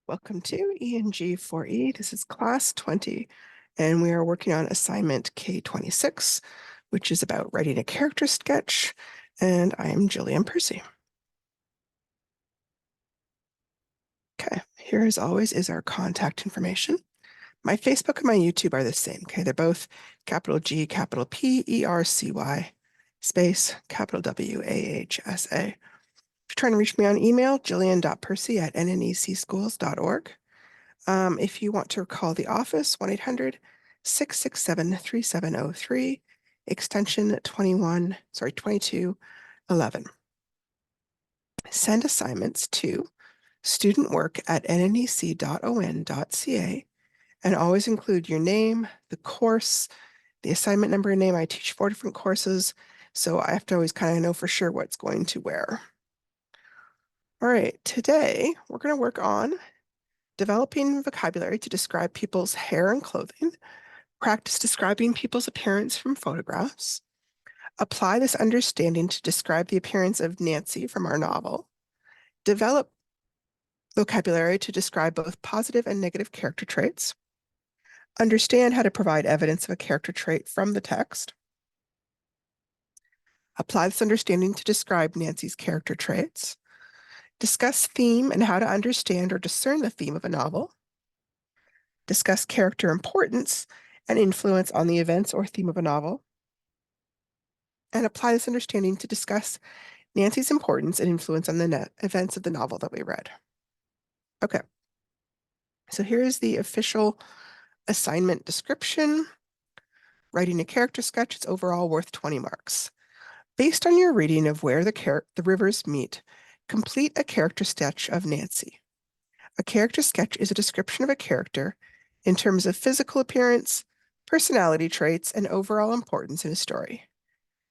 Welcome to ENG 4E. This is class 20, and we are working on assignment K26, which is about writing a character sketch, and I am Jillian Percy. Okay, here as always is our contact information. My Facebook and my YouTube are the same, okay? They're both capital G, capital P, E-R-C-Y, space, capital W-A-H-S-A. If you're trying to reach me on email, jillian.percy@nnecschools.org. If you want to call the office, 1-800-667-3703, extension 2211. Send assignments to studentwork@nnec.on.ca and always include your name, the course, the assignment number and name. I teach 4 different courses, so I have to always kind of know for sure what's going to where. All right, today we're going to work on developing vocabulary to describe people's hair and clothing, practice describing people's appearance from photographs, apply this understanding to describe the appearance of Nancy from our novel, develop vocabulary to describe both positive and negative character traits, understand how to provide evidence of a character trait from the text, apply this understanding to describe Nancy's character traits, discuss theme and how to understand or discern the theme of a novel, discuss character importance and influence on the events or theme of a novel, and apply this understanding to discuss Nancy's importance and influence on the events of the novel that we read. Okay, so here is the official assignment description. Writing a character sketch is overall worth 20 marks. Based on your reading of where the rivers meet, complete a character sketch of Nancy. A character sketch is a description of a character in terms of physical appearance, personality traits, and overall importance in a story.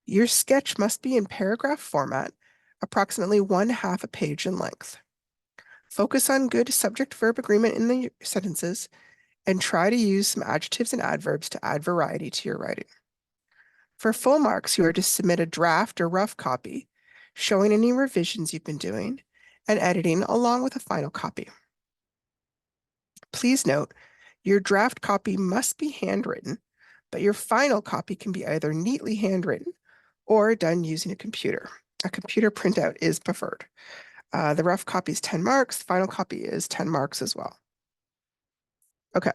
Your sketch must be in paragraph format, approximately 1/2 a page in length. Focus on good subject-verb agreement in the sentences, and try to use some adjectives and adverbs to add variety to your writing. For full marks, you are to submit a draft or rough copy, showing any revisions you've been doing and editing along with a final copy. Please note, your draft copy must be handwritten, but your final copy can be either neatly handwritten or done using a computer. A computer printout is preferred. The rough copy is 10 marks. The final copy is 10 marks as well. Okay,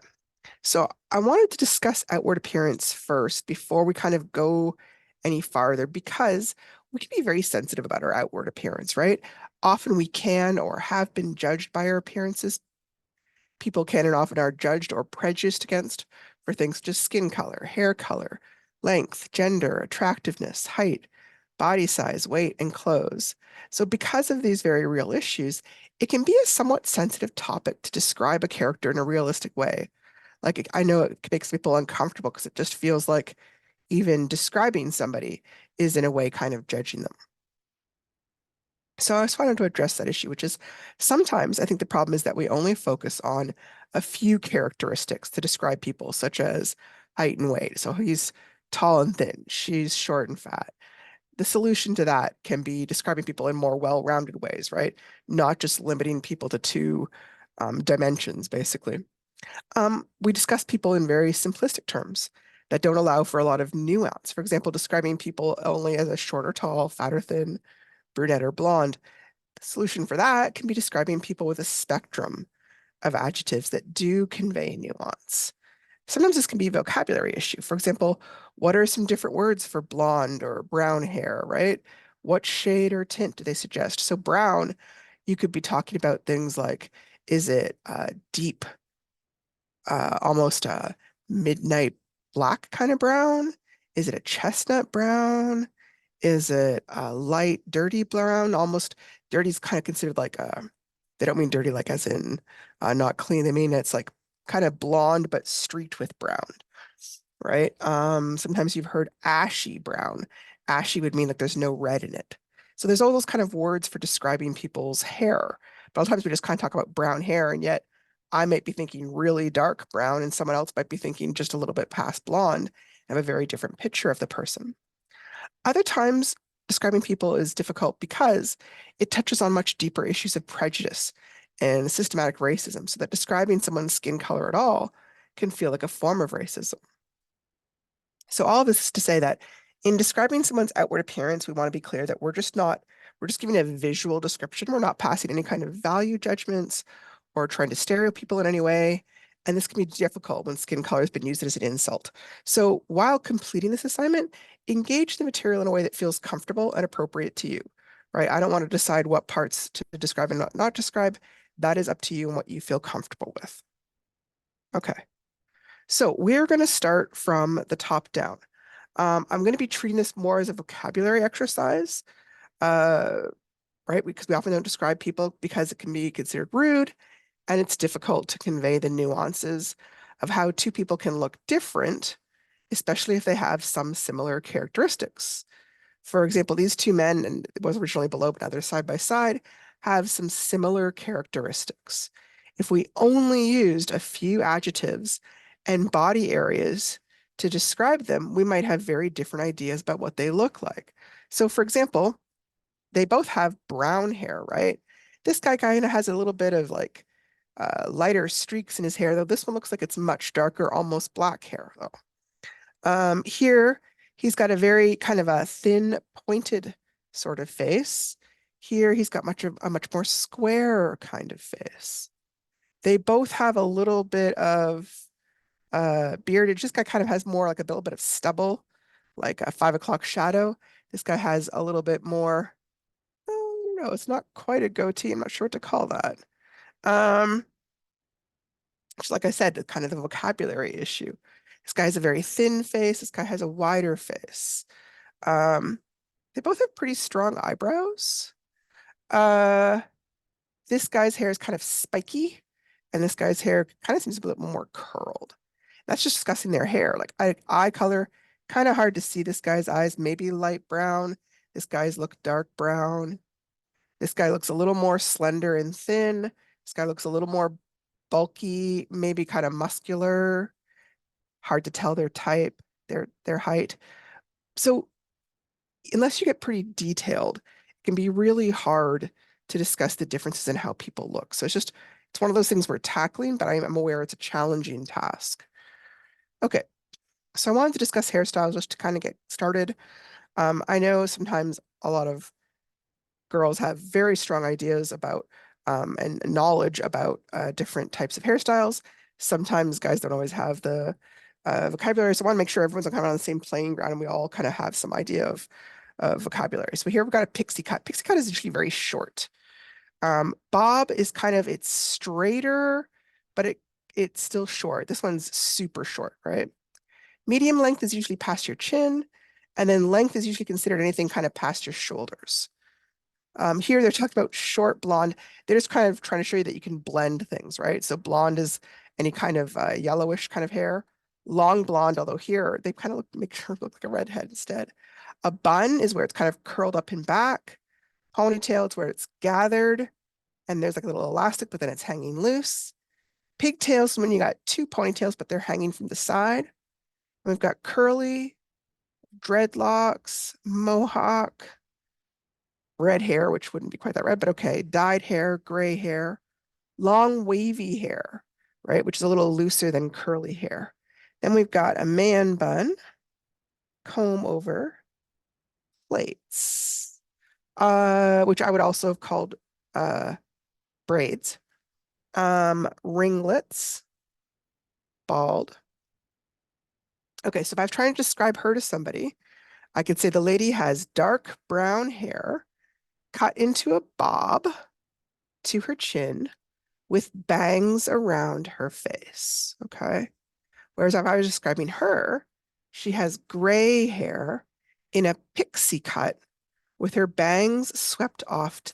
so I wanted to discuss outward appearance first before we kind of go any farther, because we can be very sensitive about our outward appearance, right? Often we can or have been judged by our appearances. People can and often are judged or prejudiced against for things such as skin color, hair color, length, gender, attractiveness, height, body size, weight, and clothes. So because of these very real issues, it can be a somewhat sensitive topic to describe a character in a realistic way. Like, I know it makes people uncomfortable because it just feels like even describing somebody is in a way kind of judging them. So I just wanted to address that issue, which is sometimes I think the problem is that we only focus on a few characteristics to describe people, such as height and weight. So he's tall and thin, she's short and fat. The solution to that can be describing people in more well-rounded ways, right? Not just limiting people to two dimensions, basically. We discuss people in very simplistic terms that don't allow for a lot of nuance. For example, describing people only as a short or tall, fat or thin, brunette or blonde. The solution for that can be describing people with a spectrum of adjectives that do convey nuance. Sometimes this can be a vocabulary issue. For example, what are some different words for blonde or brown hair, right? What shade or tint do they suggest? So brown, you could be talking about things like, is it deep, almost a midnight black kind of brown? Is it a chestnut brown? Is it a light, dirty brown? Almost dirty is kind of considered like they don't mean dirty like as in not clean. They mean it's like kind of blonde but streaked with brown, right? Sometimes you've heard ashy brown. Ashy would mean like there's no red in it. So there's all those kind of words for describing people's hair. But a lot of times we just kind of talk about brown hair, and yet I might be thinking really dark brown, and someone else might be thinking just a little bit past blonde, and have a very different picture of the person. Other times, describing people is difficult because it touches on much deeper issues of prejudice and systematic racism, so that describing someone's skin color at all can feel like a form of racism. So all of this is to say that in describing someone's outward appearance, we want to be clear that we're just giving a visual description. We're not passing any kind of value judgments or trying to stereotype people in any way. And this can be difficult when skin color has been used as an insult. So while completing this assignment, engage the material in a way that feels comfortable and appropriate to you, right? I don't want to decide what parts to describe and not describe. That is up to you and what you feel comfortable with. Okay. So we're going to start from the top down. I'm going to be treating this more as a vocabulary exercise, right? Because we often don't describe people because it can be considered rude and it's difficult to convey the nuances of how two people can look different, especially if they have some similar characteristics. For example, these two men, and it was originally below, but now they're side by side, have some similar characteristics. If we only used a few adjectives and body areas to describe them, we might have very different ideas about what they look like. So, for example, they both have brown hair, right? This guy kind of has a little bit of like lighter streaks in his hair, though this one looks like it's much darker, almost black hair, though. Here, he's got a very kind of a thin, pointed sort of face. Here, he's got a much more square kind of face. They both have a little bit of beard. This guy kind of has more like a little bit of stubble, like a 5 o'clock shadow. This guy has a little bit more, I don't know, it's not quite a goatee. I'm not sure what to call that. Just like I said, kind of the vocabulary issue. This guy has a very thin face. This guy has a wider face. Um, they both have pretty strong eyebrows. Uh, this guy's hair is kind of spiky, and this guy's hair kind of seems a little more curled. That's just discussing their hair. Like eye color, kind of hard to see. This guy's eyes maybe light brown. This guy's look dark brown. This guy looks a little more slender and thin. This guy looks a little more bulky, maybe kind of muscular. Hard to tell their type, their height. So unless you get pretty detailed, it can be really hard to discuss the differences in how people look. So it's one of those things we're tackling, but I'm aware it's a challenging task. Okay, so I wanted to discuss hairstyles just to kind of get started. I know sometimes a lot of girls have very strong ideas about and knowledge about different types of hairstyles. Sometimes guys don't always have the vocabulary, so I want to make sure everyone's kind of on the same playing ground and we all kind of have some idea of vocabulary. So here we've got a pixie cut. Pixie cut is usually very short. Bob is kind of, it's straighter, but it's still short. This one's super short, right? Medium length is usually past your chin, and then length is usually considered anything kind of past your shoulders. Here they're talking about short blonde. They're just kind of trying to show you that you can blend things, right? So blonde is any kind of yellowish kind of hair. Long blonde, although here they kind of make sure it look like a redhead instead. A bun is where it's kind of curled up in back. Ponytail, it's where it's gathered and there's like a little elastic, but then it's hanging loose. Pigtails, when you got two ponytails, but they're hanging from the side. And we've got curly, dreadlocks, mohawk, red hair, which wouldn't be quite that red, but okay, dyed hair, gray hair, long wavy hair, right, which is a little looser than curly hair. Then we've got a man bun, comb over, plaits, which I would also have called braids, ringlets, bald. Okay, so if I was trying to describe her to somebody, I could say the lady has dark brown hair cut into a bob to her chin with bangs around her face. Okay. Whereas if I was describing her, she has gray hair in a pixie cut with her bangs swept off to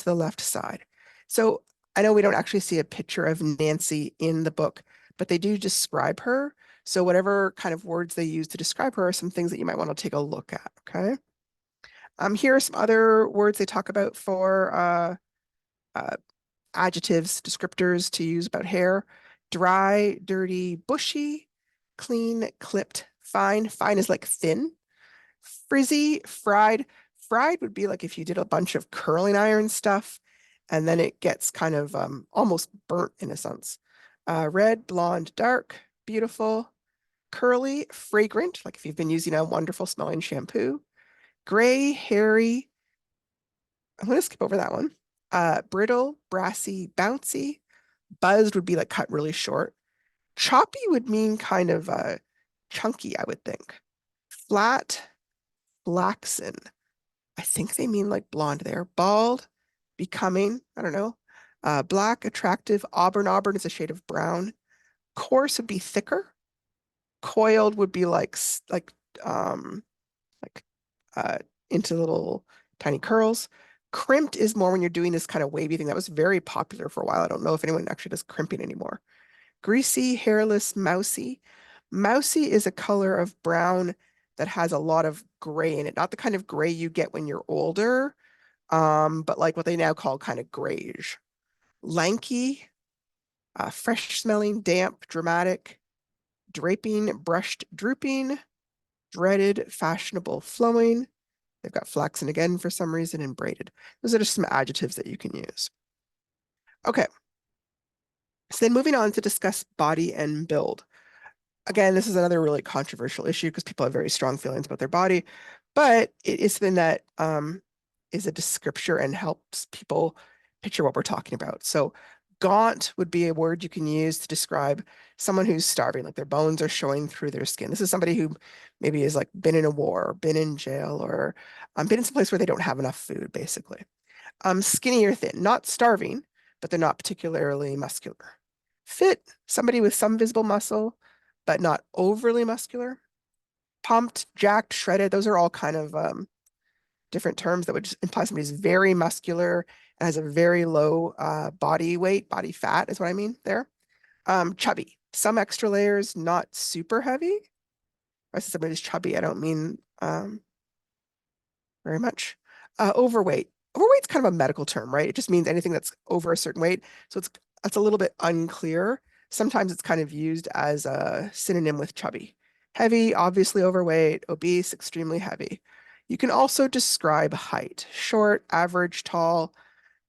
the left side. So I know we don't actually see a picture of Nancy in the book, but they do describe her. So whatever kind of words they use to describe her are some things that you might want to take a look at. Okay. Here are some other words they talk about for adjectives, descriptors to use about hair. Dry, dirty, bushy, clean, clipped, fine. Fine is like thin. Frizzy, fried. Fried would be like if you did a bunch of curling iron stuff and then it gets kind of almost burnt in a sense. Red, blonde, dark, beautiful, curly, fragrant, like if you've been using a wonderful smelling shampoo. Gray, hairy, I'm going to skip over that one. Brittle, brassy, bouncy. Buzzed would be like cut really short. Choppy would mean kind of chunky, I would think. Flat, flaxen. I think they mean like blonde there. Bald, becoming, I don't know. Black, attractive. Auburn, auburn is a shade of brown. Coarse would be thicker. Coiled would be um like uh into little tiny curls. Crimped is more when you're doing this kind of wavy thing. That was very popular for a while. I don't know if anyone actually does crimping anymore. Greasy, hairless, mousy. Mousy is a color of brown that has a lot of gray in it. Not the kind of gray you get when you're older, but like what they now call kind of grayish. Lanky, fresh smelling, damp, dramatic, draping, brushed, drooping, dreaded, fashionable, flowing. They've got flaxen again for some reason and braided. Those are just some adjectives that you can use. Okay, so then moving on to discuss body and build. Again, this is another really controversial issue because people have very strong feelings about their body, but it is something that is a descriptor and helps people picture what we're talking about. So gaunt would be a word you can use to describe someone who's starving, like their bones are showing through their skin. This is somebody who maybe has like been in a war, or been in jail, or been in some place where they don't have enough food, basically. Skinny or thin, not starving, but they're not particularly muscular. Fit, somebody with some visible muscle, but not overly muscular. Pumped, jacked, shredded, those are all kind of different terms that would just imply somebody's very muscular and has a very low body weight, body fat is what I mean there. Chubby, some extra layers, not super heavy. If I say somebody's chubby, I don't mean very much. Overweight. Overweight's kind of a medical term, right? It just means anything that's over a certain weight. So it's a little bit unclear. Sometimes it's kind of used as a synonym with chubby. Heavy, obviously overweight, obese, extremely heavy. You can also describe height, short, average, tall,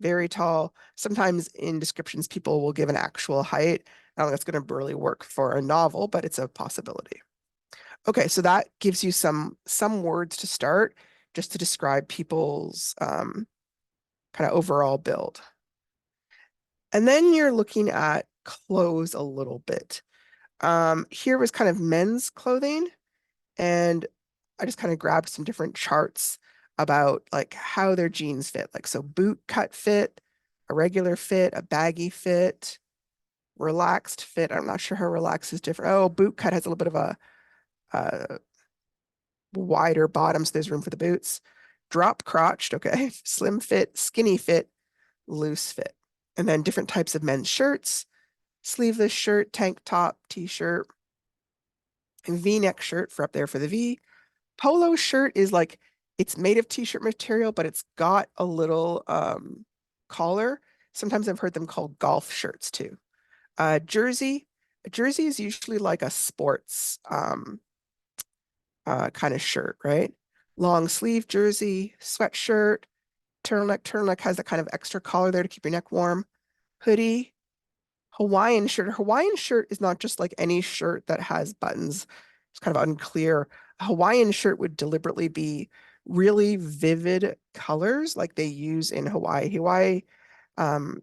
very tall. Sometimes in descriptions, people will give an actual height. I don't think that's going to really work for a novel, but it's a possibility. Okay, so that gives you some words to start just to describe people's kind of overall build. And then you're looking at clothes a little bit. Here was kind of men's clothing, and I just kind of grabbed some different charts about like how their jeans fit. Like so boot cut fit, a regular fit, a baggy fit, relaxed fit. I'm not sure how relaxed is different. Oh, boot cut has a little bit of a wider bottom, so there's room for the boots. Drop crotched, okay. Slim fit, skinny fit, loose fit. And then different types of men's shirts, sleeveless shirt, tank top, t-shirt, V-neck shirt for up there for the V. Polo shirt is like, it's made of t-shirt material, but it's got a little collar. Sometimes I've heard them called golf shirts too. Jersey, a jersey is usually like a sports kind of shirt, right? Long sleeve jersey, sweatshirt, turtleneck. Turtleneck has that kind of extra collar there to keep your neck warm. Hoodie, Hawaiian shirt. A Hawaiian shirt is not just like any shirt that has buttons. It's kind of unclear. A Hawaiian shirt would deliberately be really vivid colors like they use in Hawaii. Hawaii, um,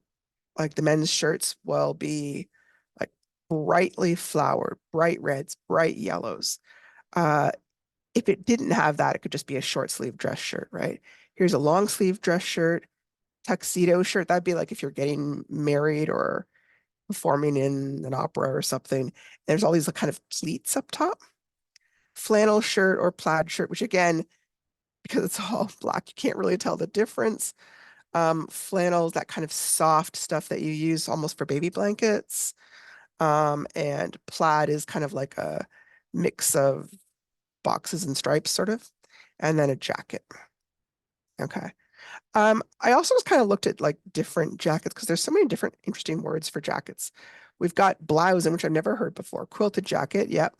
like the men's shirts will be like brightly flowered, bright reds, bright yellows. Uh, if it didn't have that, it could just be a short sleeve dress shirt, right? Here's a long sleeve dress shirt, tuxedo shirt. That'd be like if you're getting married or performing in an opera or something. There's all these kind of pleats up top. Flannel shirt or plaid shirt, which again, because it's all black, you can't really tell the difference. Flannel, that kind of soft stuff that you use almost for baby blankets. And plaid is kind of like a mix of boxes and stripes, sort of. And then a jacket. Okay. I also just kind of looked at like different jackets because there's so many different interesting words for jackets. We've got blousing, which I've never heard before. Quilted jacket, yep.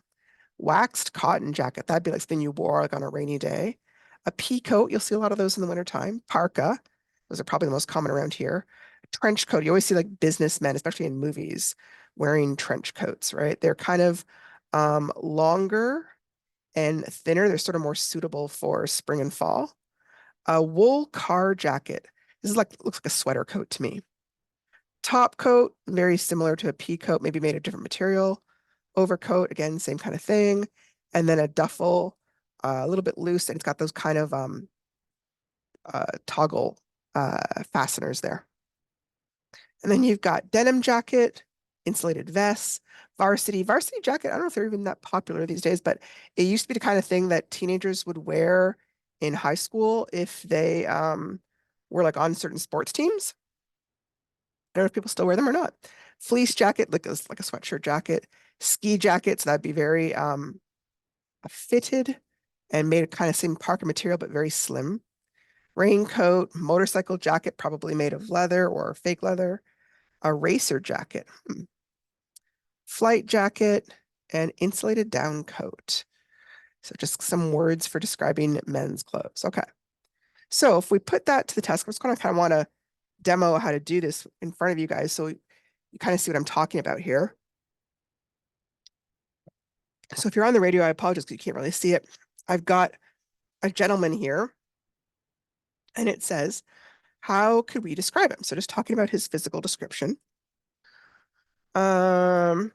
Waxed cotton jacket, that'd be like something you wore like on a rainy day. A pea coat, you'll see a lot of those in the wintertime. Parka, those are probably the most common around here. trench coat. You always see like businessmen, especially in movies, wearing trench coats, right? They're kind of longer and thinner. They're sort of more suitable for spring and fall. A wool car jacket. This is like looks like a sweater coat to me. Top coat, very similar to a pea coat, maybe made of different material. Overcoat, again, same kind of thing. And then a duffel, a little bit loose, and it's got those kind of toggle fasteners there. And then you've got denim jacket, insulated vests, varsity. Varsity jacket, I don't know if they're even that popular these days, but it used to be the kind of thing that teenagers would wear in high school if they were like on certain sports teams. I don't know if people still wear them or not. Fleece jacket, like a sweatshirt jacket. Ski jackets, that'd be very fitted and made of kind of same parka material, but very slim. Raincoat, motorcycle jacket, probably made of leather or fake leather. A racer jacket, flight jacket, and insulated down coat. So just some words for describing men's clothes. Okay. So if we put that to the test, I'm just going to kind of want to demo how to do this in front of you guys so you kind of see what I'm talking about here. So if you're on the radio, I apologize because you can't really see it. I've got a gentleman here, and it says, how could we describe him? So just talking about his physical description. Okay.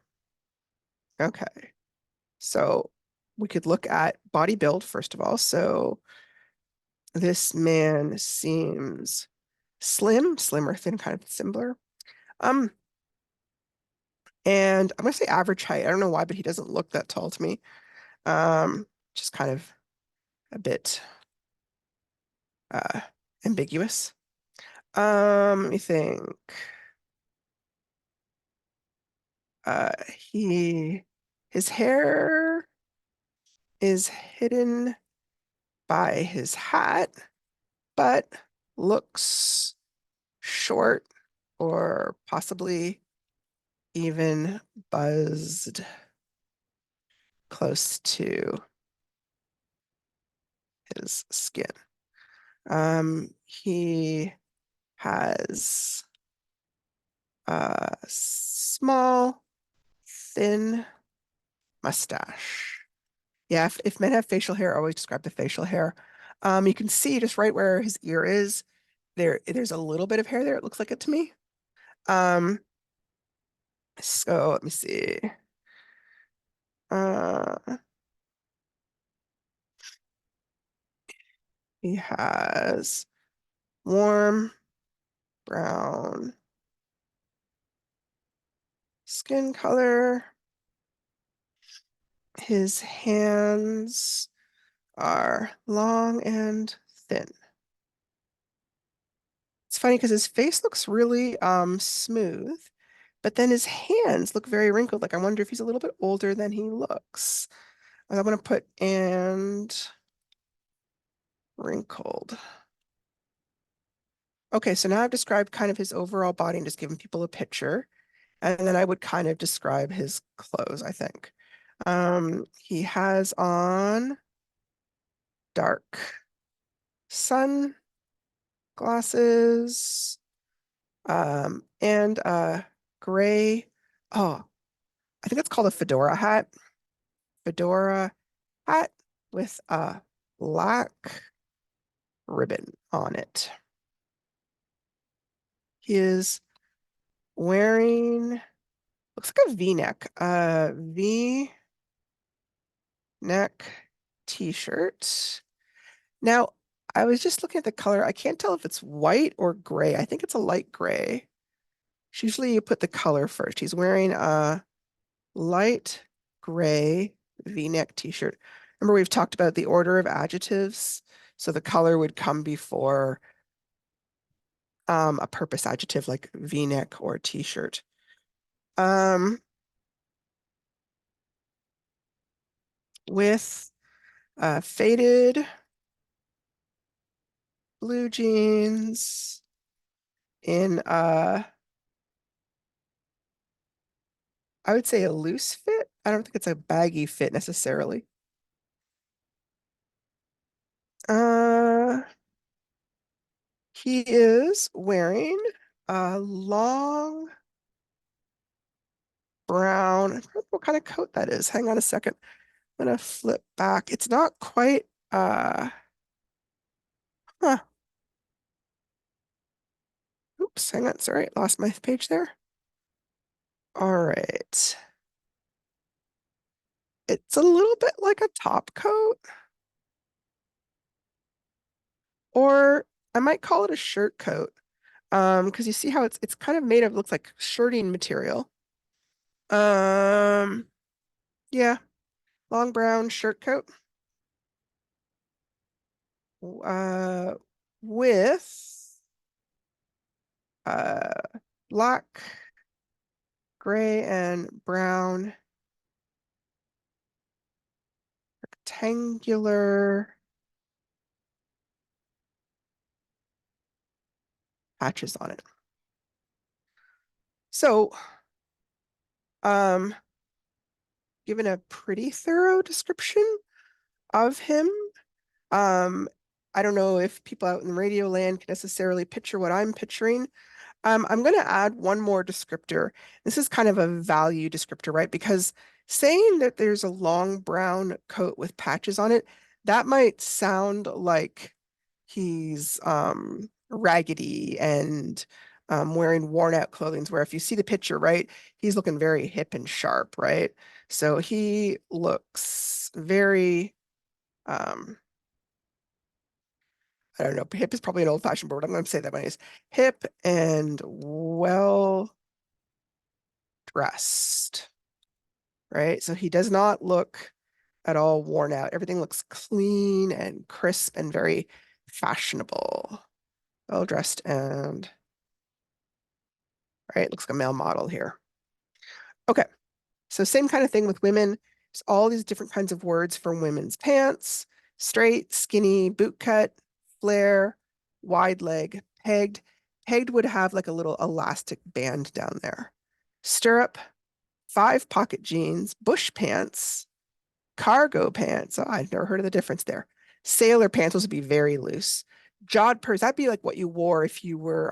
So we could look at body build first of all. So this man seems slim or thin, kind of similar. Um, and I'm gonna say average height. I don't know why, but he doesn't look that tall to me. Just kind of a bit uh ambiguous. Let me think. Uh, he his hair is hidden by his hat, but looks short or possibly even buzzed close to his skin. He has a small, thin mustache. Yeah, if men have facial hair, I always describe the facial hair. You can see just right where his ear is, there's a little bit of hair there, it looks like it to me. Um, so let me see. Uh, he has warm brown skin color. His hands are long and thin. It's funny because his face looks really smooth, but then his hands look very wrinkled. Like I wonder if he's a little bit older than he looks. I'm gonna put and wrinkled. Okay, so now I've described kind of his overall body and just given people a picture. And then I would kind of describe his clothes, I think. He has on dark sunglasses, and gray. Oh, I think it's called a fedora hat. Fedora hat with a black ribbon on it. He is wearing, looks like a V-neck, V-neck t-shirt. Now, I was just looking at the color. I can't tell if it's white or gray. I think it's a light gray. Usually you put the color first. He's wearing a light gray V-neck t-shirt. Remember we've talked about the order of adjectives. So the color would come before a purpose adjective like V-neck or t-shirt. With faded blue jeans in I would say a loose fit. I don't think it's a baggy fit necessarily. Uh, he is wearing A long brown, I don't know what kind of coat that is. Hang on a second. I'm gonna flip back. It's not quite huh. Oops, hang on. Sorry, I lost my page there. All right. It's a little bit like a top coat, or I might call it a shirt coat. Because you see how it's kind of made of looks like shirting material. Um, yeah, long brown shirt coat. Uh, with uh black, gray, and brown rectangular patches on it. So, um, given a pretty thorough description of him, um, I don't know if people out in radio land can necessarily picture what I'm picturing. I'm going to add one more descriptor. This is kind of a value descriptor, right? Because saying that there's a long brown coat with patches on it, that might sound like he's raggedy and wearing worn out clothing, where if you see the picture, right, he's looking very hip and sharp, right? So he looks very, I don't know, hip is probably an old-fashioned word. I'm going to say that when he's hip and well dressed, right? So he does not look at all worn out. Everything looks clean and crisp and very fashionable. Well dressed and, right, looks like a male model here. Okay, so same kind of thing with women. There's all these different kinds of words for women's pants: straight, skinny, boot cut, flare, wide leg, pegged. Pegged would have like a little elastic band down there. Stirrup, five pocket jeans, bush pants, cargo pants. Oh, I've never heard of the difference there. Sailor pants, those would be very loose. Jodhpurs, that'd be like what you wore if you were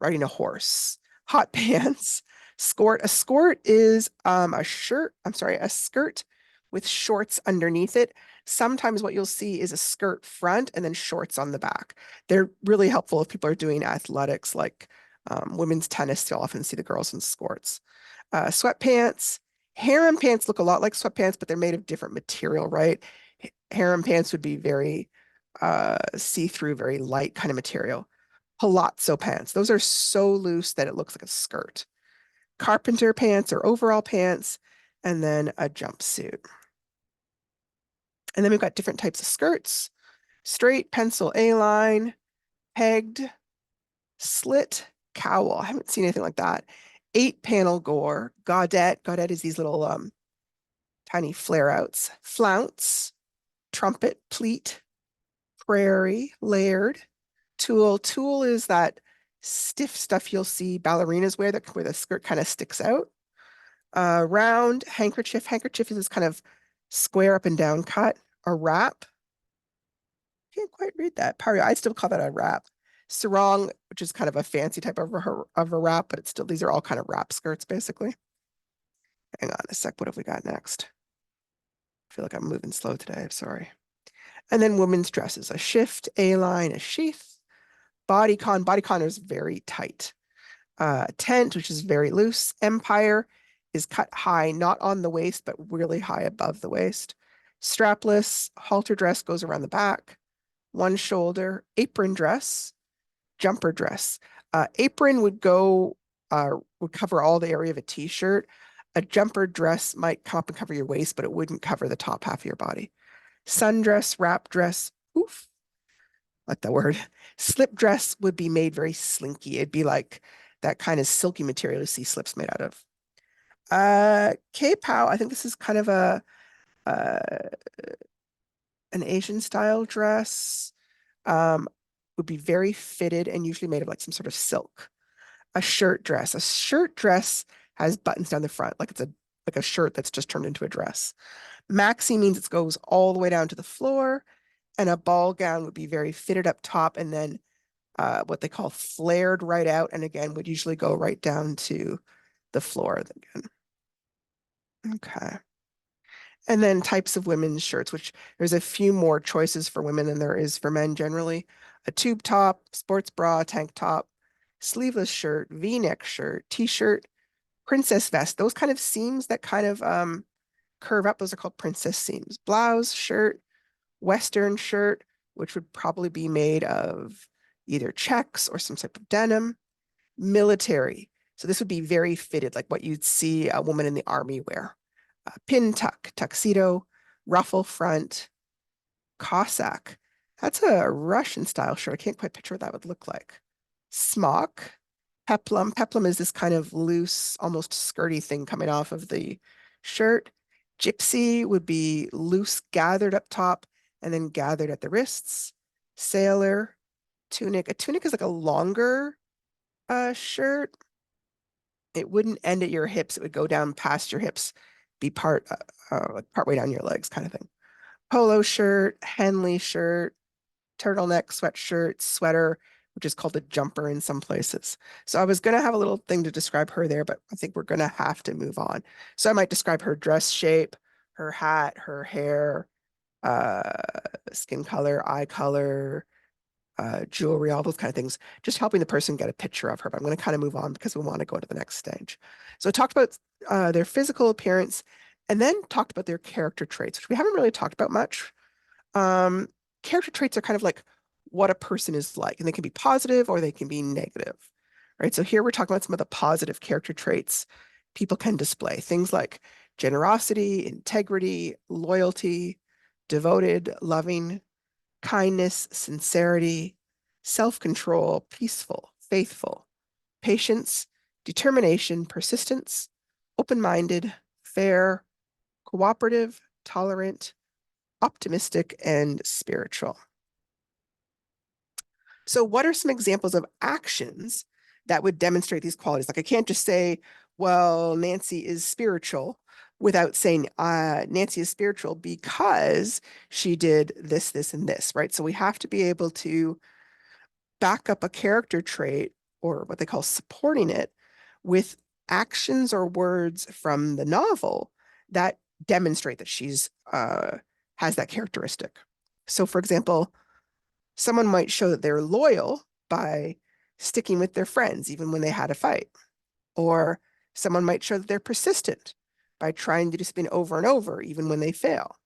riding a horse. Hot pants. Skort. A skort is a shirt, I'm sorry, a skirt with shorts underneath it. Sometimes what you'll see is a skirt front and then shorts on the back. They're really helpful if people are doing athletics like women's tennis. You'll often see the girls in skirts. Sweatpants. Harem pants look a lot like sweatpants, but they're made of different material, right? Harem pants would be very see-through, very light kind of material. Palazzo pants. Those are so loose that it looks like a skirt. Carpenter pants or overall pants, and then a jumpsuit. And then we've got different types of skirts: straight, pencil, A-line, pegged, slit, cowl. I haven't seen anything like that. 8-panel gore, gaudette. Gaudette is these little tiny flare outs. Flounce, trumpet, pleat, prairie, layered, tulle. Tulle is that stiff stuff you'll see ballerinas wear, that where the skirt kind of sticks out. Round, handkerchief. Handkerchief is this kind of square up and down cut. A wrap. Can't quite read that. Party. I'd still call that a wrap. Sarong, which is kind of a fancy type of a wrap, but it's still, these are all kind of wrap skirts basically. Hang on a sec. What have we got next? I feel like I'm moving slow today. I'm sorry. And then women's dresses: a shift, A-line, a sheath. Bodycon. Bodycon is very tight. Tent, which is very loose. Empire is cut high, not on the waist, but really high above the waist. Strapless. Halter dress goes around the back. One shoulder. Apron dress. Jumper dress. Apron would cover all the area of a t-shirt. A jumper dress might come up and cover your waist, but it wouldn't cover the top half of your body. Sundress, wrap dress, oof, like the word. Slip dress would be made very slinky. It'd be like that kind of silky material you see slips made out of. K-pow, I think this is kind of uh, an Asian style dress. Um, would be very fitted and usually made of like some sort of silk. A shirt dress. A shirt dress has buttons down the front, like it's a shirt that's just turned into a dress. Maxi means it goes all the way down to the floor, and a ball gown would be very fitted up top and then what they call flared right out, and again, would usually go right down to the floor again. Okay. And then types of women's shirts, which there's a few more choices for women than there is for men generally. A tube top, sports bra, tank top, sleeveless shirt, V-neck shirt, t-shirt, princess vest. Those kind of seams that kind of curve up, those are called princess seams. Blouse, shirt, Western shirt, which would probably be made of either checks or some type of denim. Military. So this would be very fitted, like what you'd see a woman in the army wear. Pin tuck, tuxedo, ruffle front, Cossack. That's a Russian style shirt. I can't quite picture what that would look like. Smock, peplum. Peplum is this kind of loose, almost skirty thing coming off of the shirt. Gypsy would be loose, gathered up top and then gathered at the wrists. Sailor, tunic. A tunic is like a longer shirt. It wouldn't end at your hips. It would go down past your hips, be like part way down your legs kind of thing. Polo shirt, Henley shirt, turtleneck, sweatshirt, sweater, which is called a jumper in some places. So I was going to have a little thing to describe her there, but I think we're going to have to move on. So I might describe her dress shape, her hat, her hair, uh, skin color, eye color, jewelry, all those kind of things, just helping the person get a picture of her. But I'm going to kind of move on because we want to go to the next stage. So I talked about their physical appearance and then talked about their character traits, which we haven't really talked about much. Um, Character traits are kind of like what a person is like, and they can be positive or they can be negative, right? So here we're talking about some of the positive character traits people can display. Things like generosity, integrity, loyalty, devoted, loving, kindness, sincerity, self-control, peaceful, faithful, patience, determination, persistence, open-minded, fair, cooperative, tolerant, optimistic, and spiritual. So what are some examples of actions that would demonstrate these qualities? Like I can't just say, well, Nancy is spiritual without saying Nancy is spiritual because she did this, this, and this, right? So we have to be able to back up a character trait or what they call supporting it with actions or words from the novel that demonstrate that she's has that characteristic. So for example, someone might show that they're loyal by sticking with their friends even when they had a fight. Or someone might show that they're persistent by trying to do something over and over, even when they fail.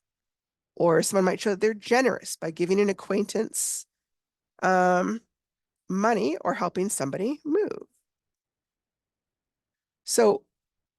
Or someone might show that they're generous by giving an acquaintance money or helping somebody move. So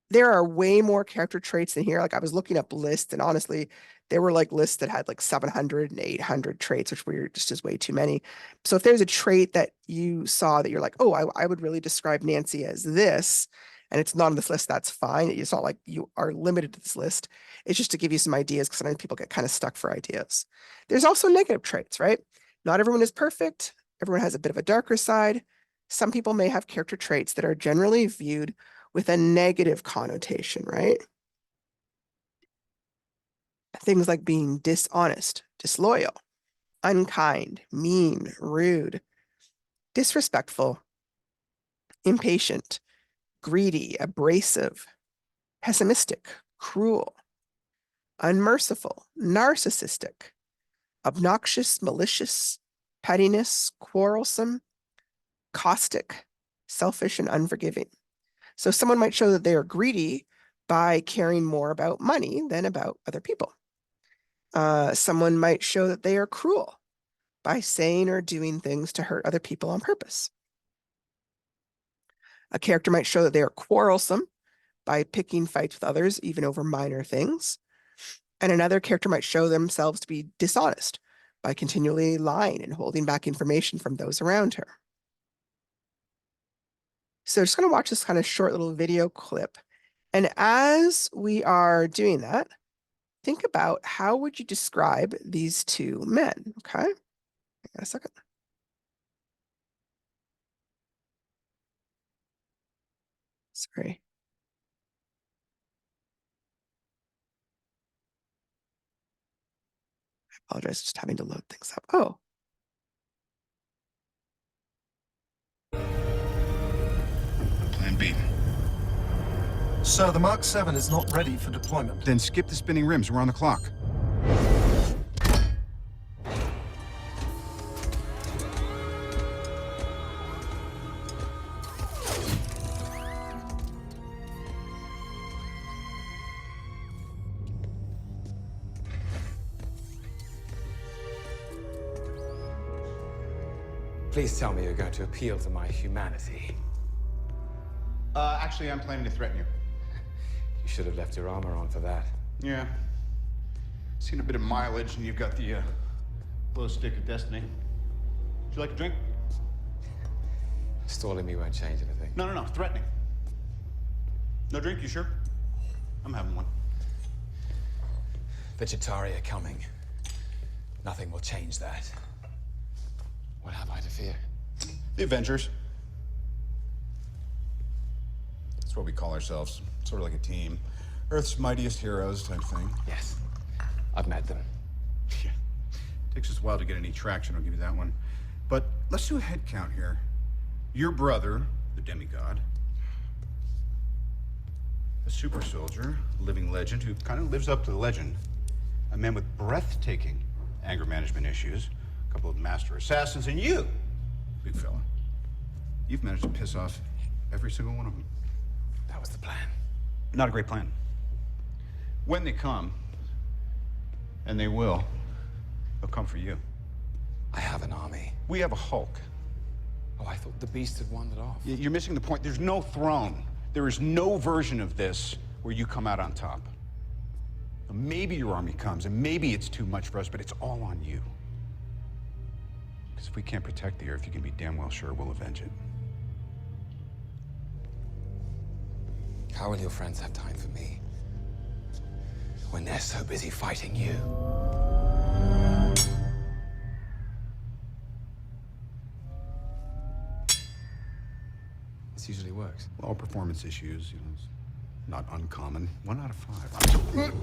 there are way more character traits in here. Like I was looking up lists, and honestly, there were like lists that had like 700 and 800 traits, which were just as way too many. So if there's a trait that you saw that you're like, oh, I would really describe Nancy as this, and it's not on this list, that's fine. It's not like you are limited to this list. It's just to give you some ideas because sometimes people get kind of stuck for ideas. There's also negative traits, right? Not everyone is perfect. Everyone has a bit of a darker side. Some people may have character traits that are generally viewed with a negative connotation, right? Things like being dishonest, disloyal, unkind, mean, rude, disrespectful, impatient, greedy, abrasive, pessimistic, cruel, unmerciful, narcissistic, obnoxious, malicious, pettiness, quarrelsome, caustic, selfish, and unforgiving. So someone might show that they are greedy by caring more about money than about other people. Someone might show that they are cruel by saying or doing things to hurt other people on purpose. A character might show that they are quarrelsome by picking fights with others, even over minor things. And another character might show themselves to be dishonest by continually lying and holding back information from those around her. So just going to watch this kind of short little video clip. And as we are doing that, think about how would you describe these two men, okay? Hang on a second. Sorry. I apologize, just having to load things up. Oh, speed. Sir, the Mark 7 is not ready for deployment. Then skip the spinning rims. We're on the clock. Please tell me you're going to appeal to my humanity. Actually, I'm planning to threaten you. You should have left your armor on for that. Yeah. Seen a bit of mileage, and you've got the, glow stick of destiny. Would you like a drink? Stalling me won't change anything. No. Threatening. No drink, you sure? I'm having one. The Chitauri are coming. Nothing will change that. What have I to fear? The Avengers. That's what we call ourselves. Sort of like a team. Earth's mightiest heroes type thing. Yes. I've met them. Yeah. Takes us a while to get any traction, I'll give you that one. But let's do a head count here. Your brother, the demigod. A super soldier, a living legend who kind of lives up to the legend. A man with breathtaking anger management issues. A couple of master assassins, and you, big fella. You've managed to piss off every single one of them. That was the plan. Not a great plan. When they come, and they will, they'll come for you. I have an army. We have a Hulk. Oh, I thought the beast had wandered off. You're missing the point. There's no throne. There is no version of this where you come out on top. Maybe your army comes, and maybe it's too much for us, but it's all on you. Because if we can't protect the Earth, you can be damn well sure we'll avenge it. How will your friends have time for me when they're so busy fighting you? This usually works. All performance issues, it's not uncommon. 1 out of 5.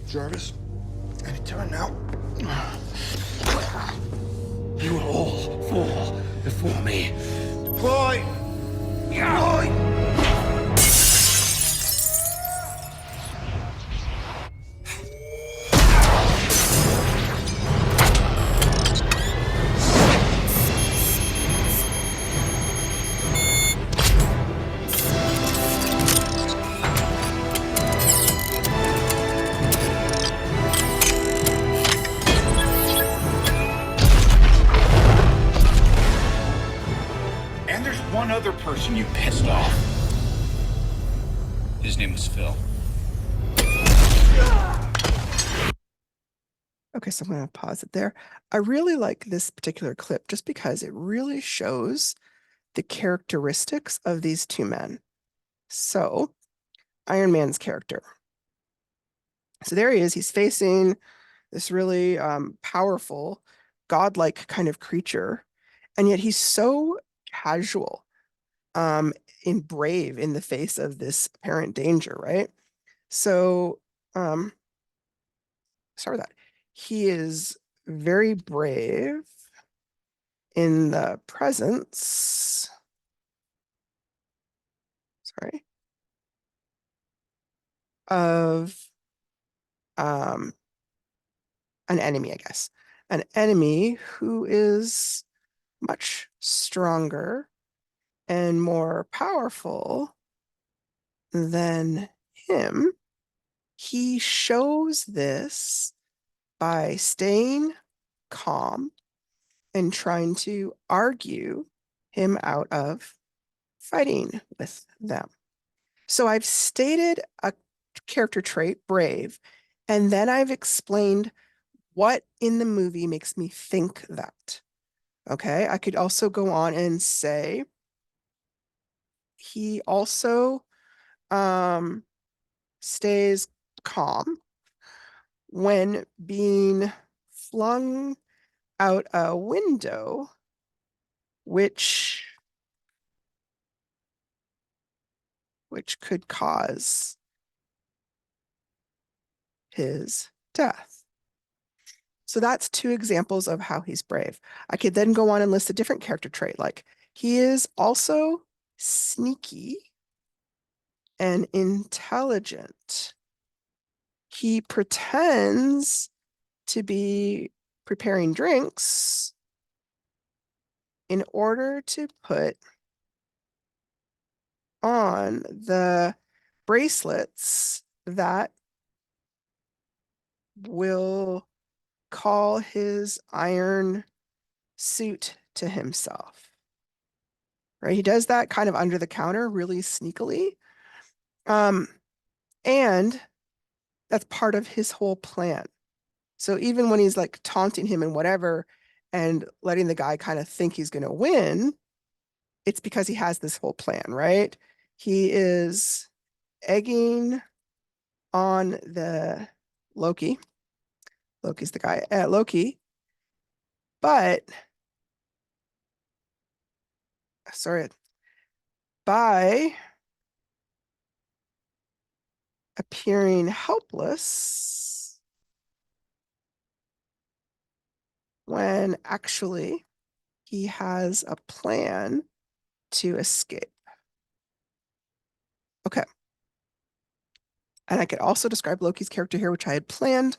Jarvis, any turn now. You will all fall before me. Deploy! Deploy! One other person you pissed off. His name was Phil. Okay, so I'm going to pause it there. I really like this particular clip just because it really shows the characteristics of these two men. So, Iron Man's character. So there he is. He's facing this really powerful, godlike kind of creature, and yet he's so casual. In brave in the face of this apparent danger, right? So, start with that. He is very brave in the presence, of an enemy, I guess. An enemy who is much stronger and more powerful than him. He shows this by staying calm and trying to argue him out of fighting with them. So I've stated a character trait, brave, and then I've explained what in the movie makes me think that. Okay, I could also go on and say, he also stays calm when being flung out a window, which could cause his death. So that's 2 examples of how he's brave. I could then go on and list a different character trait, like he is also sneaky and intelligent. He pretends to be preparing drinks in order to put on the bracelets that will call his iron suit to himself. Right? He does that kind of under the counter, really sneakily. And that's part of his whole plan. So even when he's like taunting him and whatever, and letting the guy kind of think he's going to win, it's because he has this whole plan, right? He is egging on the Loki. Loki's the guy, Loki. But, sorry, by appearing helpless when actually he has a plan to escape. Okay. And I could also describe Loki's character here, which I had planned,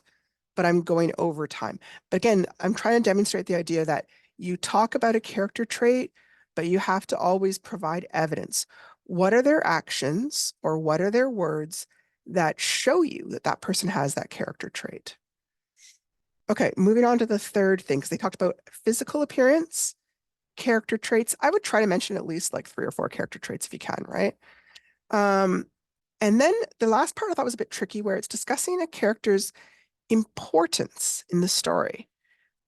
but I'm going over time. But again, I'm trying to demonstrate the idea that you talk about a character trait, but you have to always provide evidence. What are their actions or what are their words that show you that that person has that character trait? Okay, moving on to the third thing, because they talked about physical appearance, character traits. I would try to mention at least like 3 or 4 character traits if you can, right? And then the last part I thought was a bit tricky, where it's discussing a character's importance in the story.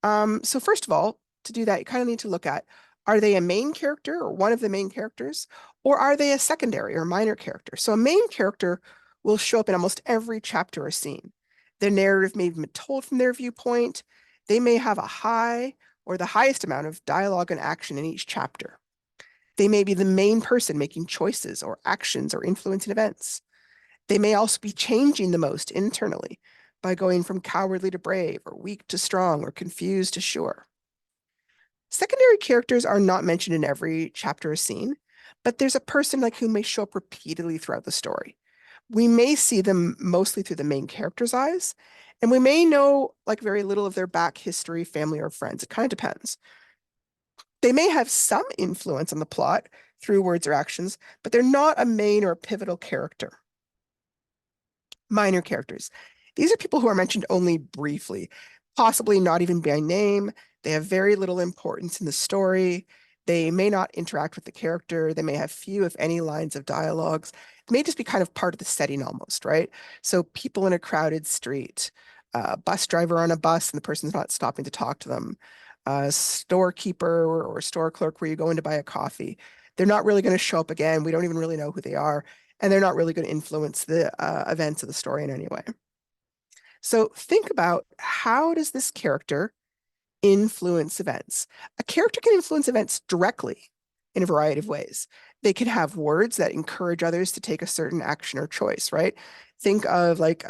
So first of all, to do that, you kind of need to look at, are they a main character or one of the main characters, or are they a secondary or minor character? So a main character will show up in almost every chapter or scene. The narrative may have been told from their viewpoint. They may have a high or the highest amount of dialogue and action in each chapter. They may be the main person making choices or actions or influencing events. They may also be changing the most internally by going from cowardly to brave, or weak to strong, or confused to sure. Secondary characters are not mentioned in every chapter or scene, but there's a person like who may show up repeatedly throughout the story. We may see them mostly through the main character's eyes, and we may know like very little of their back history, family, or friends. It kind of depends. They may have some influence on the plot through words or actions, but they're not a main or a pivotal character. Minor characters. These are people who are mentioned only briefly, possibly not even by name. They have very little importance in the story. They may not interact with the character. They may have few, if any, lines of dialogues. It may just be kind of part of the setting almost, right? So people in a crowded street, a bus driver on a bus and the person's not stopping to talk to them, a storekeeper or store clerk where you go in to buy a coffee. They're not really going to show up again. We don't even really know who they are, and they're not really going to influence the events of the story in any way. So think about, how does this character influence events? A character can influence events directly in a variety of ways. They can have words that encourage others to take a certain action or choice, right? Think of like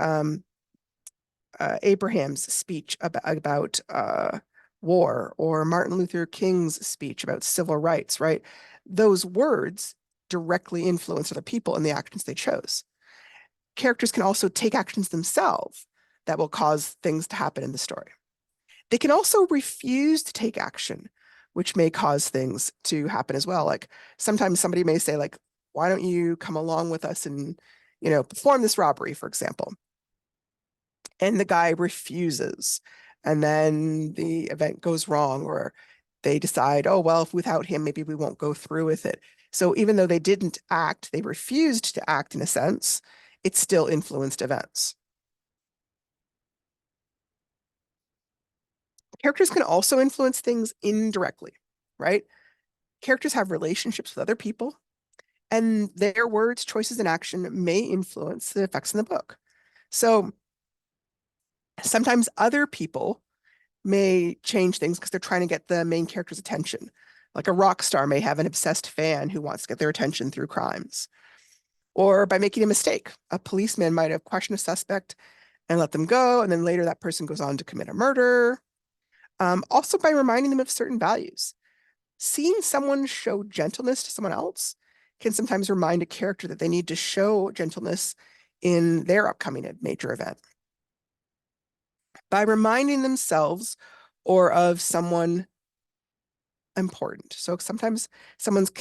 Abraham's speech about war, or Martin Luther King's speech about civil rights, right? Those words directly influence other people and the actions they chose. Characters can also take actions themselves that will cause things to happen in the story. They can also refuse to take action, which may cause things to happen as well. Like sometimes somebody may say, like, why don't you come along with us and, perform this robbery, for example? And the guy refuses. And then the event goes wrong, or they decide, oh, well, if without him, maybe we won't go through with it. So even though they didn't act, they refused to act in a sense, it still influenced events. Characters can also influence things indirectly, right? Characters have relationships with other people, and their words, choices, and action may influence the effects in the book. So sometimes other people may change things because they're trying to get the main character's attention. Like a rock star may have an obsessed fan who wants to get their attention through crimes. Or by making a mistake. A policeman might have questioned a suspect and let them go, and then later that person goes on to commit a murder. Also by reminding them of certain values. Seeing someone show gentleness to someone else can sometimes remind a character that they need to show gentleness in their upcoming major event. By reminding themselves or of someone important. So sometimes someone's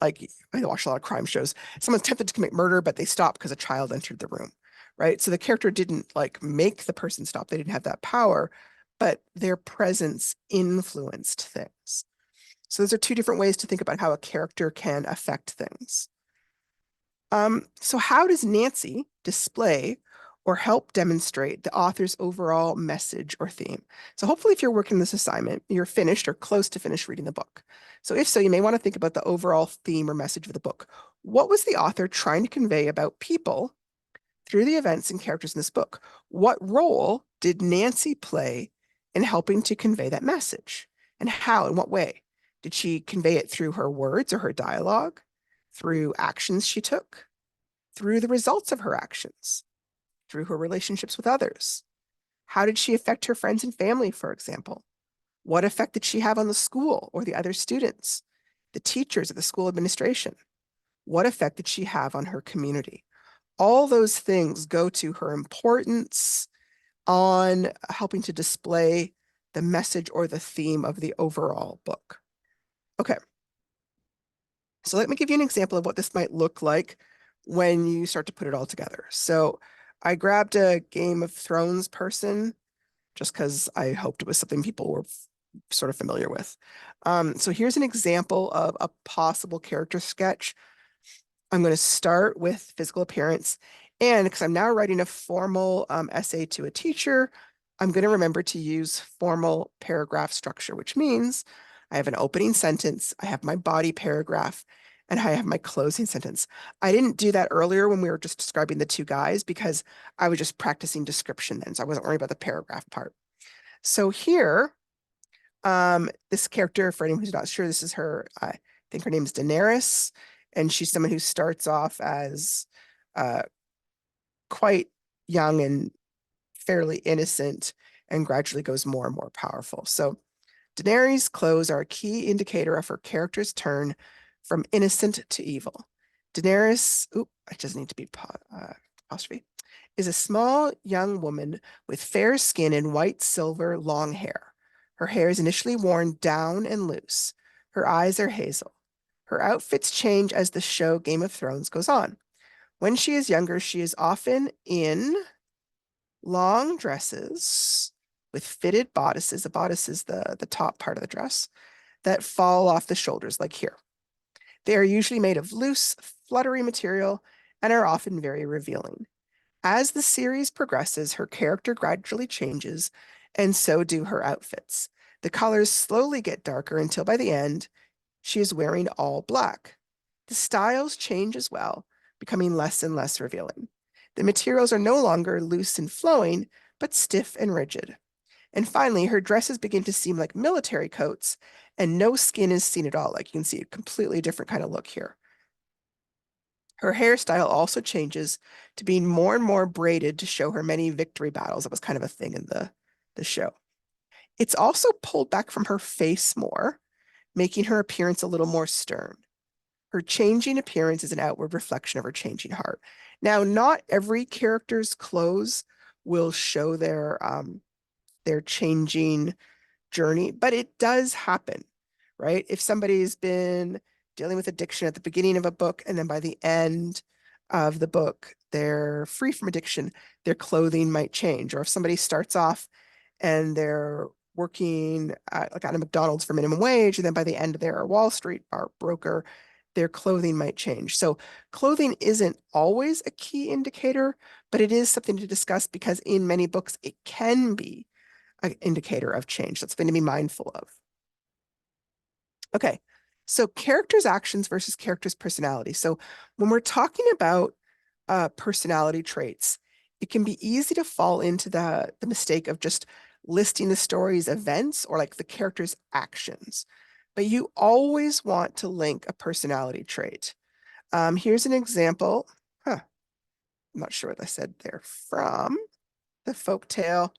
like, I watch a lot of crime shows, someone's tempted to commit murder, but they stop because a child entered the room, right? So the character didn't like make the person stop. They didn't have that power, but their presence influenced things. So those are two different ways to think about how a character can affect things. So how does Nancy display or help demonstrate the author's overall message or theme? So hopefully if you're working this assignment, you're finished or close to finish reading the book. So if so, you may want to think about the overall theme or message of the book. What was the author trying to convey about people through the events and characters in this book? What role did Nancy play in helping to convey that message? And how, in what way? Did she convey it through her words or her dialogue? Through actions she took? Through the results of her actions? Through her relationships with others? How did she affect her friends and family, for example? What effect did she have on the school or the other students, the teachers, or the school administration? What effect did she have on her community? All those things go to her importance on helping to display the message or the theme of the overall book. Okay. So let me give you an example of what this might look like when you start to put it all together. So I grabbed a Game of Thrones person just because I hoped it was something people were sort of familiar with. So here's an example of a possible character sketch. I'm going to start with physical appearance. And because I'm now writing a formal essay to a teacher, I'm going to remember to use formal paragraph structure, which means I have an opening sentence, I have my body paragraph, and I have my closing sentence. I didn't do that earlier when we were just describing the two guys because I was just practicing description then, so I wasn't worried about the paragraph part. So here, this character, for anyone who's not sure, this is her, I think her name is Daenerys, and she's someone who starts off as quite young and fairly innocent and gradually goes more and more powerful. So Daenerys' clothes are a key indicator of her character's turn from innocent to evil. Daenerys, it doesn't need to be apostrophe, is a small young woman with fair skin and white silver long hair. Her hair is initially worn down and loose. Her eyes are hazel. Her outfits change as the show Game of Thrones goes on. When she is younger, she is often in long dresses with fitted bodices. A bodice is the top part of the dress that fall off the shoulders, like here. They are usually made of loose, fluttery material and are often very revealing. As the series progresses, her character gradually changes, and so do her outfits. The colors slowly get darker until by the end, she is wearing all black. The styles change as well, becoming less and less revealing. The materials are no longer loose and flowing, but stiff and rigid. And finally, her dresses begin to seem like military coats, and no skin is seen at all. Like you can see a completely different kind of look here. Her hairstyle also changes to being more and more braided to show her many victory battles. That was kind of a thing in the show. It's also pulled back from her face more, making her appearance a little more stern. Her changing appearance is an outward reflection of her changing heart. Now, not every character's clothes will show their changing journey, but it does happen, right? If somebody's been dealing with addiction at the beginning of a book and then by the end of the book, they're free from addiction, their clothing might change. Or if somebody starts off and they're working like at a McDonald's for minimum wage, and then by the end they're a Wall Street broker, their clothing might change. So clothing isn't always a key indicator, but it is something to discuss because in many books it can be an indicator of change. That's something to be mindful of. Okay, so characters' actions versus characters' personality. So when we're talking about personality traits, it can be easy to fall into the mistake of just listing the story's events or like the character's actions. But you always want to link a personality trait. Here's an example. I'm not sure what I said there. From the folktale,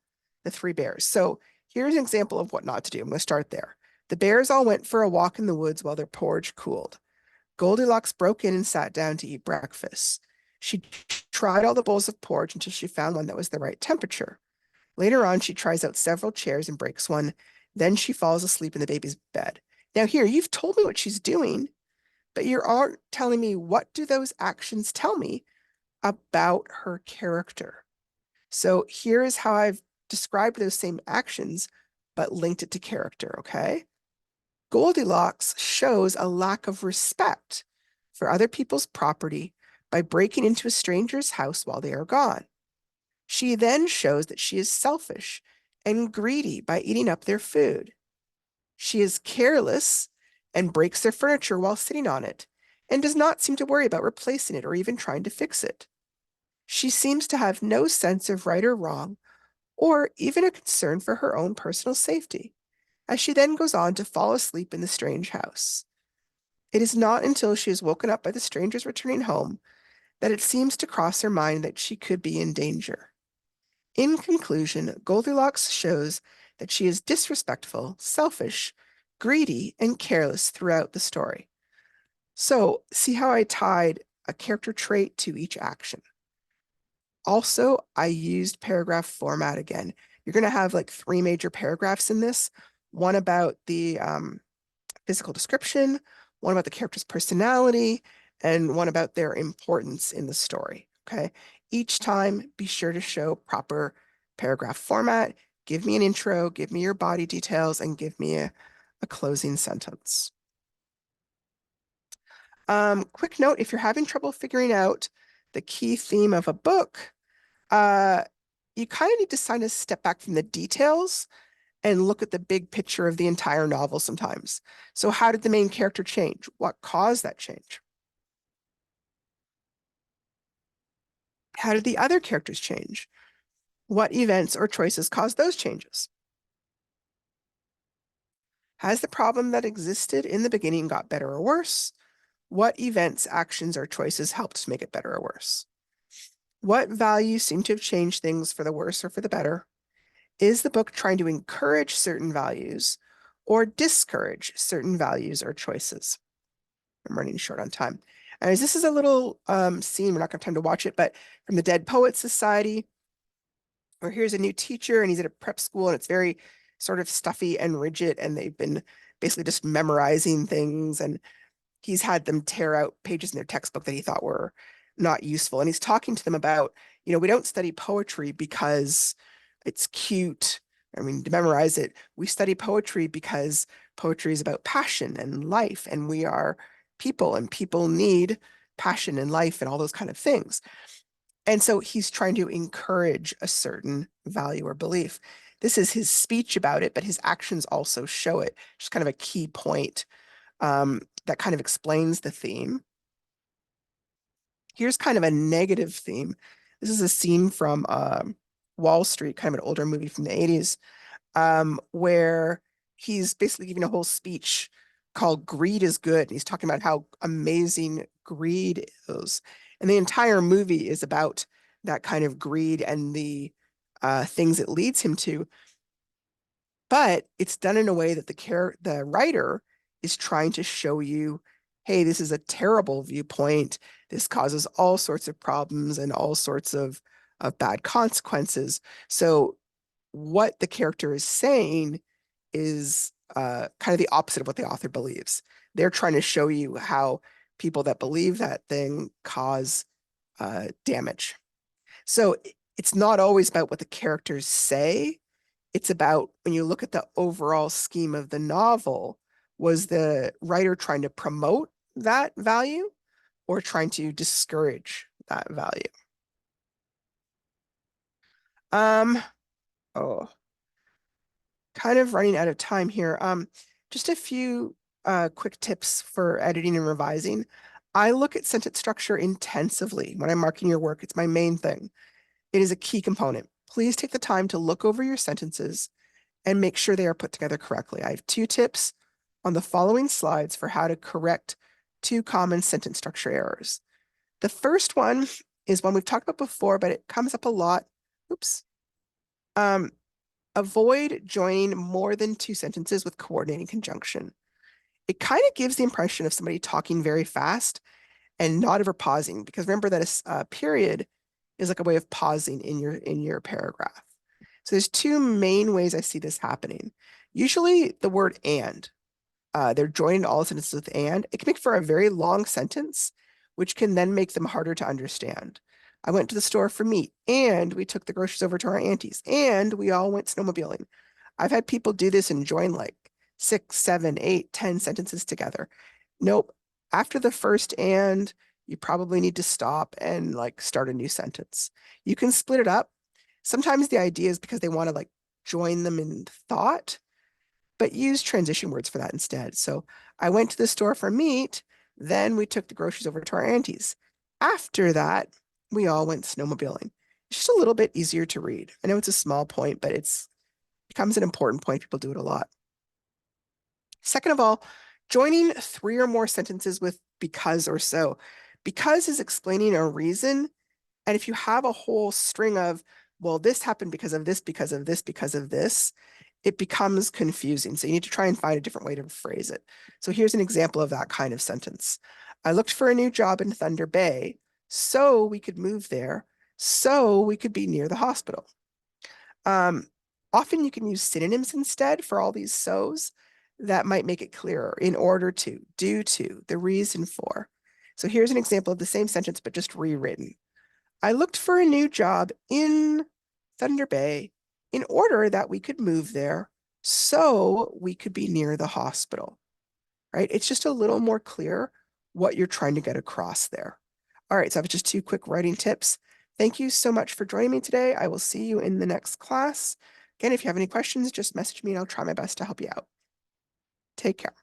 The Three Bears. So here's an example of what not to do. I'm going to start there. The bears all went for a walk in the woods while their porridge cooled. Goldilocks broke in and sat down to eat breakfast. She tried all the bowls of porridge until she found one that was the right temperature. Later on, she tries out several chairs and breaks one. Then she falls asleep in the baby's bed. Now, here, you've told me what she's doing, but you aren't telling me what do those actions tell me about her character. So here is how I've described those same actions, but linked it to character, okay? Goldilocks shows a lack of respect for other people's property by breaking into a stranger's house while they are gone. She then shows that she is selfish and greedy by eating up their food. She is careless and breaks their furniture while sitting on it, and does not seem to worry about replacing it or even trying to fix it. She seems to have no sense of right or wrong, or even a concern for her own personal safety, as she then goes on to fall asleep in the strange house. It is not until she is woken up by the strangers returning home that it seems to cross her mind that she could be in danger. In conclusion, Goldilocks shows that she is disrespectful, selfish, greedy, and careless throughout the story. So, see how I tied a character trait to each action. Also, I used paragraph format again. You're going to have like 3 major paragraphs in this. One about the physical description, one about the character's personality, and one about their importance in the story, okay? Each time, be sure to show proper paragraph format. Give me an intro, give me your body details, and give me a closing sentence. Quick note, if you're having trouble figuring out the key theme of a book, you kind of need to step back from the details and look at the big picture of the entire novel sometimes. So how did the main character change? What caused that change? How did the other characters change? What events or choices caused those changes? Has the problem that existed in the beginning got better or worse? What events, actions, or choices helped to make it better or worse? What values seem to have changed things for the worse or for the better? Is the book trying to encourage certain values or discourage certain values or choices? I'm running short on time. As this is a little scene, we're not going to have time to watch it, but from the Dead Poets Society, where here's a new teacher and he's at a prep school and it's very sort of stuffy and rigid, and they've been basically just memorizing things, and he's had them tear out pages in their textbook that he thought were not useful. And he's talking to them about, we don't study poetry because it's cute. I mean, to memorize it. We study poetry because poetry is about passion and life, and we are people, and people need passion and life and all those kind of things. And so he's trying to encourage a certain value or belief. This is his speech about it, but his actions also show it. Just kind of a key point that kind of explains the theme. Here's kind of a negative theme. This is a scene from Wall Street, kind of an older movie from the 80s, where he's basically giving a whole speech called Greed is Good. And he's talking about how amazing greed is. And the entire movie is about that kind of greed and the things it leads him to. But it's done in a way that the writer is trying to show you, hey, this is a terrible viewpoint. This causes all sorts of problems and all sorts of bad consequences. So what the character is saying is kind of the opposite of what the author believes. They're trying to show you how people that believe that thing cause damage. So it's not always about what the characters say. It's about, when you look at the overall scheme of the novel, was the writer trying to promote that value or trying to discourage that value? Oh, kind of running out of time here. Just a few quick tips for editing and revising. I look at sentence structure intensively when I'm marking your work. It's my main thing. It is a key component. Please take the time to look over your sentences and make sure they are put together correctly. I have 2 tips on the following slides for how to correct 2 common sentence structure errors. The first one is one we've talked about before, but it comes up a lot. Oops. Avoid joining more than 2 sentences with coordinating conjunction. it kind of gives the impression of somebody talking very fast and not ever pausing, because remember that a period is like a way of pausing in your paragraph. So there's two main ways I see this happening. Usually the word and, they're joining all sentences with and. It can make for a very long sentence, which can then make them harder to understand. I went to the store for meat, and we took the groceries over to our auntie's, and we all went snowmobiling. I've had people do this and join like 6, 7, 8, 10 sentences together. Nope. After the first and, you probably need to stop and like start a new sentence. You can split it up. Sometimes the idea is because they want to like join them in thought, but use transition words for that instead. So I went to the store for meat, then we took the groceries over to our auntie's. After that, we all went snowmobiling. It's just a little bit easier to read. I know it's a small point, but it's becomes an important point. People do it a lot. Second of all, joining 3 or more sentences with because or so. Because is explaining a reason. And if you have a whole string of, well, this happened because of this, because of this, because of this, it becomes confusing. So you need to try and find a different way to phrase it. So here's an example of that kind of sentence. I looked for a new job in Thunder Bay, so we could move there, so we could be near the hospital. Often you can use synonyms instead for all these so's. That might make it clearer. In order to, due to, the reason for. So here's an example of the same sentence, but just rewritten. I looked for a new job in Thunder Bay in order that we could move there so we could be near the hospital, right? It's just a little more clear what you're trying to get across there. All right, so I have just 2 quick writing tips. Thank you so much for joining me today. I will see you in the next class. Again, if you have any questions, just message me and I'll try my best to help you out. Take care.